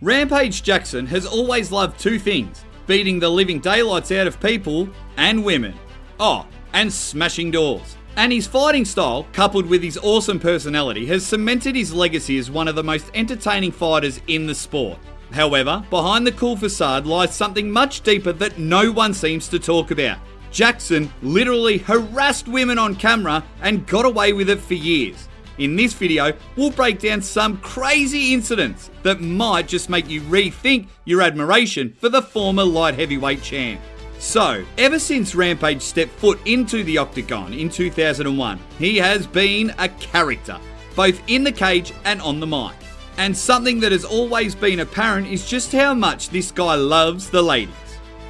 Rampage Jackson has always loved two things: beating the living daylights out of people and women. Oh, and smashing doors. And his fighting style, coupled with his awesome personality, has cemented his legacy as one of the most entertaining fighters in the sport. However, behind the cool facade lies something much deeper that no one seems to talk about. Jackson literally harassed women on camera and got away with it for years. In this video, we'll break down some crazy incidents that might just make you rethink your admiration for the former light heavyweight champ. So, ever since Rampage stepped foot into the octagon in 2001, he has been a character, both in the cage and on the mic. And something that has always been apparent is just how much this guy loves the ladies.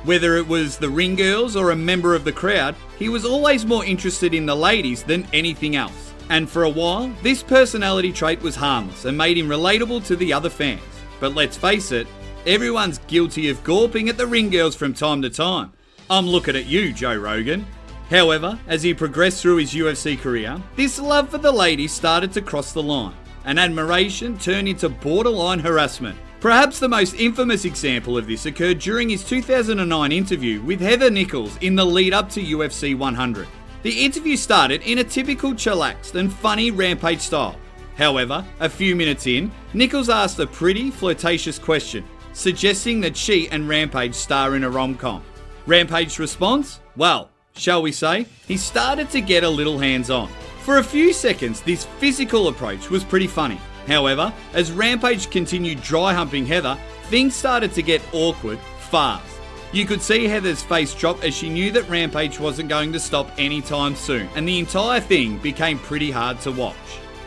Whether it was the ring girls or a member of the crowd, he was always more interested in the ladies than anything else. And for a while, this personality trait was harmless and made him relatable to the other fans. But let's face it, everyone's guilty of gawping at the ring girls from time to time. I'm looking at you, Joe Rogan. However, as he progressed through his UFC career, this love for the ladies started to cross the line, and admiration turned into borderline harassment. Perhaps the most infamous example of this occurred during his 2009 interview with Heather Nichols in the lead up to UFC 100. The interview started in a typical chillaxed and funny Rampage style. However, a few minutes in, Nichols asked a pretty flirtatious question, suggesting that she and Rampage star in a rom-com. Rampage's response? Well, shall we say, he started to get a little hands-on. For a few seconds, this physical approach was pretty funny. However, as Rampage continued dry humping Heather, things started to get awkward fast. You could see Heather's face drop as she knew that Rampage wasn't going to stop anytime soon, and the entire thing became pretty hard to watch.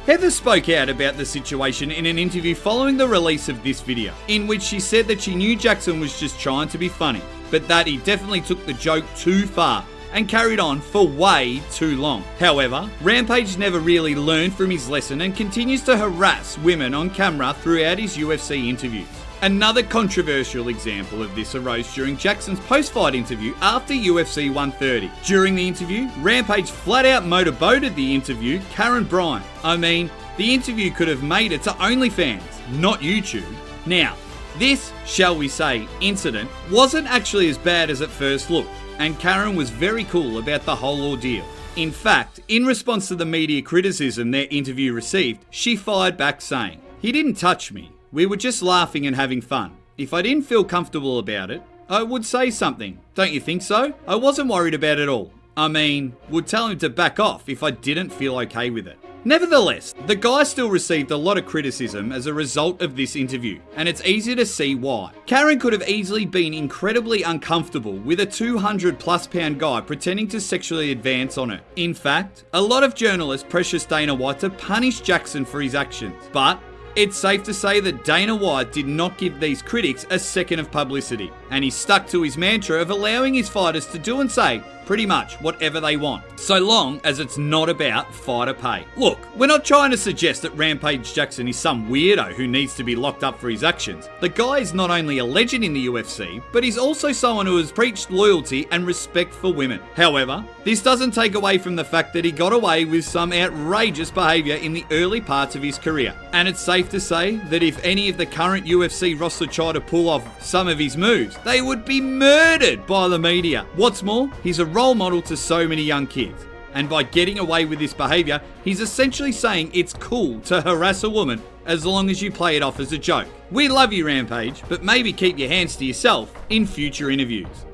Heather spoke out about the situation in an interview following the release of this video, in which she said that she knew Jackson was just trying to be funny, but that he definitely took the joke too far and carried on for way too long. However, Rampage never really learned from his lesson and continues to harass women on camera throughout his UFC interviews. Another controversial example of this arose during Jackson's post-fight interview after UFC 130. During the interview, Rampage flat out motorboated the interview Karen Bryant. I mean, the interview could have made it to OnlyFans, not YouTube. Now, this, shall we say, incident wasn't actually as bad as it first looked, and Karen was very cool about the whole ordeal. In fact, in response to the media criticism their interview received, she fired back saying, "He didn't touch me. We were just laughing and having fun. If I didn't feel comfortable about it, I would say something. Don't you think so? I wasn't worried about it all. I mean, would tell him to back off if I didn't feel okay with it." Nevertheless, the guy still received a lot of criticism as a result of this interview, and it's easy to see why. Karen could have easily been incredibly uncomfortable with a 200+ pound guy pretending to sexually advance on her. In fact, a lot of journalists pressed Dana White to punish Jackson for his actions, but it's safe to say that Dana White did not give these critics a second of publicity, and he stuck to his mantra of allowing his fighters to do and say pretty much whatever they want, so long as it's not about fighter pay. Look, we're not trying to suggest that Rampage Jackson is some weirdo who needs to be locked up for his actions. The guy is not only a legend in the UFC, but he's also someone who has preached loyalty and respect for women. However, this doesn't take away from the fact that he got away with some outrageous behaviour in the early parts of his career. And it's safe to say that if any of the current UFC roster tried to pull off some of his moves, they would be murdered by the media. What's more, he's a role model to so many young kids. And by getting away with this behaviour, he's essentially saying it's cool to harass a woman as long as you play it off as a joke. We love you, Rampage, but maybe keep your hands to yourself in future interviews.